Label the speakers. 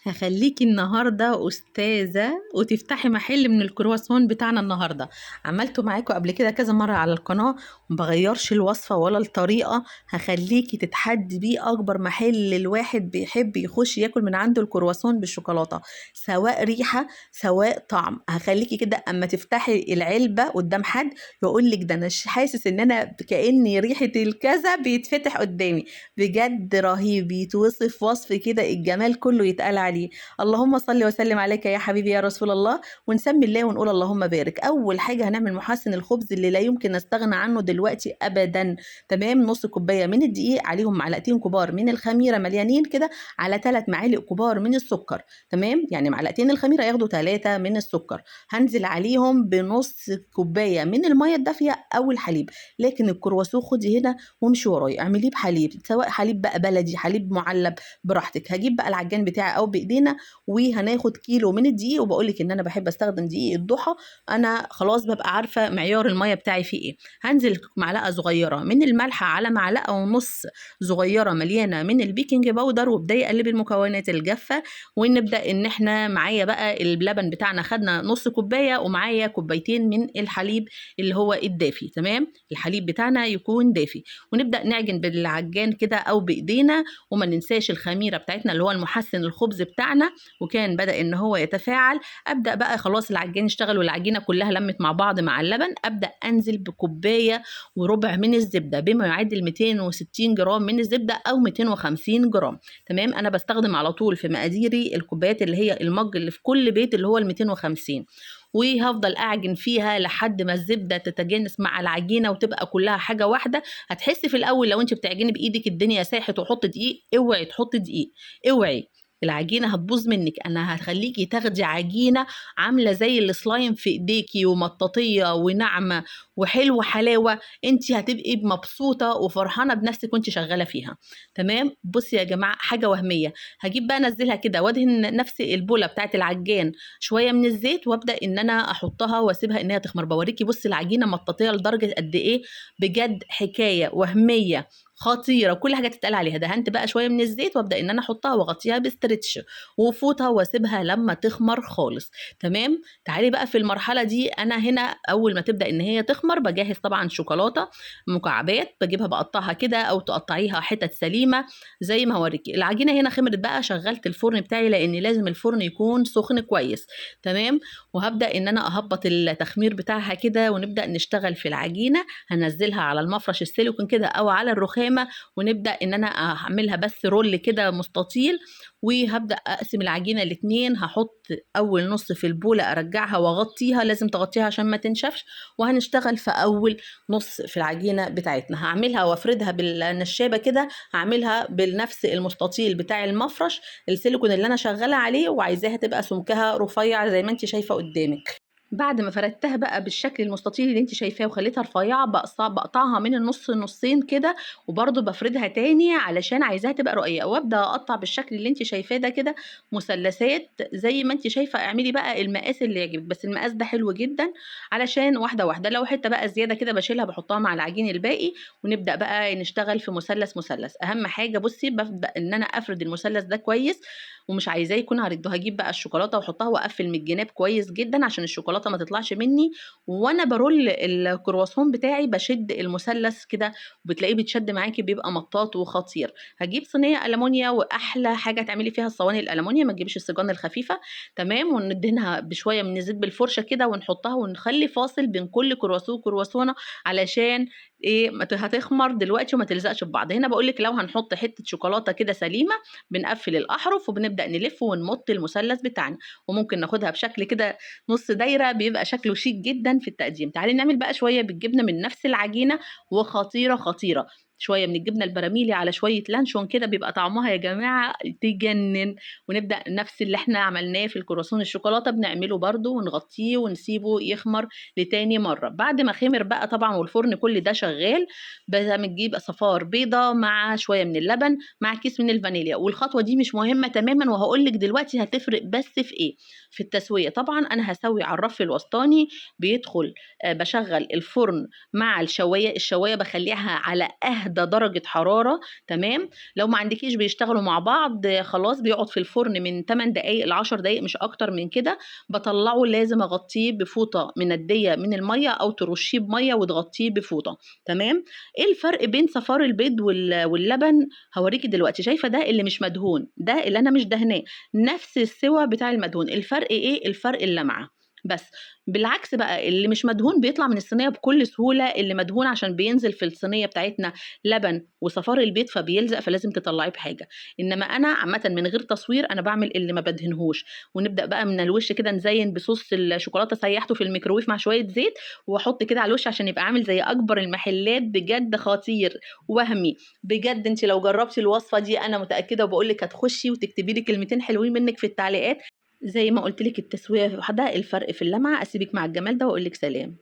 Speaker 1: هخليكي النهارده أستاذة وتفتحي محل من الكرواسون بتاعنا النهارده. عملته معاكم قبل كده كذا مرة على القناة، مبغيرش الوصفة ولا الطريقة. هخليكي تتحدي بيه أكبر محل الواحد بيحب يخش ياكل من عنده الكرواسون بالشوكولاتة، سواء ريحة سواء طعم. هخليكي كده أما تفتحي العلبة قدام حد يقولك ده أنا حاسس إن أنا كأني ريحة الكذا بيتفتح قدامي. بجد رهيب، يتوصف وصف كده الجمال كله يتقال عليه. اللهم صل وسلم عليك يا حبيبي يا رسول الله. ونسمي الله ونقول اللهم بارك. اول حاجه هنعمل محسن الخبز اللي لا يمكن نستغنى عنه دلوقتي ابدا. تمام، نص كوبايه من الدقيق، عليهم معلقتين كبار من الخميره مليانين كده، على 3 معالق كبار من السكر. تمام، يعني معلقتين الخميره ياخدوا 3 من السكر. هنزل عليهم بنص كوبايه من الميه الدافيه او الحليب. لكن الكرواسون خدي هنا وامشي ورايا، اعمليه بحليب، سواء حليب بقى بلدي حليب معلب براحتك. هجيب بقى العجان بتاعي او بايدينا وهناخد كيلو من الدقيق. وبقول لك ان انا بحب استخدم دقيق الضحى، انا خلاص ببقى عارفه معيار الميه بتاعي فيه ايه. هنزل معلقه صغيره من الملح على معلقه ونص صغيره مليانه من البيكنج باودر، وابداي اقلب المكونات الجافه. ونبدا ان احنا معايا بقى اللبن بتاعنا، خدنا نص كوبايه ومعايا كوبايتين من الحليب اللي هو الدافي. تمام، الحليب بتاعنا يكون دافي. ونبدا نعجن بالعجان كده او بايدينا. وما ننساش الخميره بتاعتنا اللي هو المحسن الخبز بتاعنا، وكان بدا ان هو يتفاعل. ابدا بقى خلاص العجان اشتغل والعجينه كلها لمت مع بعض مع اللبن. ابدا انزل بكوبايه وربع من الزبده، بما يعادل 260 جرام من الزبده او 250 جرام. تمام، انا بستخدم على طول في مقاديري الكوبايات اللي هي المج اللي في كل بيت اللي هو ال 250. وهفضل اعجن فيها لحد ما الزبده تتجانس مع العجينه وتبقى كلها حاجه واحده. هتحسي في الاول لو انت بتعجني بايدك الدنيا ساحت وحط دقيق، اوعي تحطي دقيق، اوعي، العجينه هتبوظ منك. انا هخليكي تاخدي عجينه عامله زي السلايم في ايديكي، ومطاطيه وناعمه وحلوه حلاوه. انت هتبقي مبسوطه وفرحانه بنفسك وانت شغاله فيها. تمام، بصي يا جماعه حاجه وهميه. هجيب بقى انزلها كده وادهن نفس البوله بتاعت العجان شويه من الزيت، وابدا ان انا احطها واسيبها ان هي تخمر. بوريكي بصي العجينه مطاطيه لدرجه قد ايه، بجد حكايه وهميه خطيره، كل حاجه تتقال عليها. دهنت بقى شويه من الزيت وابدا ان انا احطها واغطيها بستريتش وفوطها واسيبها لما تخمر خالص. تمام، تعالي بقى في المرحله دي، انا هنا اول ما تبدا ان هي تخمر بجهز طبعا شوكولاته مكعبات، بجيبها بقطعها كده او تقطعيها حتت سليمه زي ما هوريكي. العجينه هنا خمرت بقى، شغلت الفرن بتاعي لان لازم الفرن يكون سخن كويس. تمام، وهبدا ان انا اهبط التخمير بتاعها كده ونبدا نشتغل في العجينه. هنزلها على المفرش السيليكون كده او على الرخامه، ونبدا ان انا اعملها بس رول كده مستطيل. وهبدا اقسم العجينه الاتنين، هحط اول نص في البوله ارجعها واغطيها، لازم تغطيها عشان ما تنشفش. وهنشتغل في اول نص في العجينه بتاعتنا. هعملها وافردها بالنشابه كده، هعملها بنفس المستطيل بتاع المفرش السيليكون اللي انا شغاله عليه، وعايزاها تبقى سمكها رفيع زي ما انت شايفه قدامك. بعد ما فردتها بقى بالشكل المستطيل اللي انت شايفاه وخليتها رفيعه، بقطعها من النص نصين كده، وبرده بفردها تاني علشان عايزاها تبقى رقيقه. وابدا اقطع بالشكل اللي انت شايفاه ده كده مثلثات زي ما انت شايفه. اعملي بقى المقاس اللي يعجبك، بس المقاس ده حلو جدا علشان واحده واحده. لو حته بقى زياده كده بشيلها بحطها مع العجين الباقي. ونبدا بقى نشتغل في مثلث مثلث. اهم حاجه بصي ببدا ان انا افرد المثلث ده كويس، ومش عايزاه يكون عريض. هجيب بقى الشوكولاته واحطها واقفل من الجناب كويس جدا عشان الشوكولاته ما تطلعش مني. وانا برول الكرواسون بتاعي بشد المثلث كده، وبتلاقيه بيتشد معاكي بيبقى مطاط وخطير. هجيب صينيه المونيا، واحلى حاجه تعملي فيها الصواني الالمونيا، ما تجيبش السيجان الخفيفه. تمام، وندهنها بشويه من الزيت بالفرشه كده ونحطها، ونخلي فاصل بين كل كرواسون وكرواسونه علشان ايه هتخمر دلوقتي وما تلزقش في بعض. هنا بقول لك لو هنحط حته شوكولاته كده سليمه، بنقفل الاحرف وبنبدا نلف ونمط المثلث بتاعنا. وممكن ناخدها بشكل كده نص دايره، بيبقى شكله شيك جدا في التقديم. تعالي نعمل بقى شويه بالجبنه من نفس العجينه، وخطيره خطيره. شويه من الجبنه البراميلي على شويه لانشون كده، بيبقى طعمها يا جماعه تجنن. ونبدا نفس اللي احنا عملناه في الكرواسون الشوكولاته بنعمله برده، ونغطيه ونسيبه يخمر لتاني مره. بعد ما خمر بقى طبعا والفرن كل ده شغال، بنجيب صفار بيضه مع شويه من اللبن مع كيس من الفانيليا. والخطوه دي مش مهمه تماما، وهقول لك دلوقتي هتفرق بس في ايه، في التسويه. طبعا انا هسوي على الرف الوسطاني، بيدخل بشغل الفرن مع الشوايه. الشوايه بخليها على اهدى اهدى درجة حرارة. تمام. لو ما عندكيش بيشتغلوا مع بعض خلاص بيقعد في الفرن من 8 دقايق ل 10 دقايق مش اكتر من كده. بطلعه لازم اغطيه بفوطة مندية من المية او ترشيه بمية وتغطيه بفوطة. تمام. ايه الفرق بين صفار البيض واللبن؟ هوريكي دلوقتي. شايفة ده اللي مش مدهون، ده اللي انا مش دهناه، نفس السوى بتاع المدهون. الفرق ايه؟ الفرق اللمعة بس. بالعكس بقى اللي مش مدهون بيطلع من الصينية بكل سهولة، اللي مدهون عشان بينزل في الصينية بتاعتنا لبن وصفار البيض فبيلزق، فلازم تطلعيه بحاجة. انما انا عامة من غير تصوير انا بعمل اللي ما بدهنهوش. ونبدأ بقى من الوش كده نزين بصوص الشوكولاتة، سيحته في الميكروويف مع شوية زيت واحط كده على الوش عشان يبقى عامل زي اكبر المحلات. بجد خطير وهمي. بجد انت لو جربتي الوصفة دي انا متأكدة وبقولك هتخشي وتكتبي لي كلمتين حلوين منك في التعليقات. زي ما قلت لك التسوية واحدة، الفرق في اللمعة. اسيبك مع الجمال ده واقول لك سلام.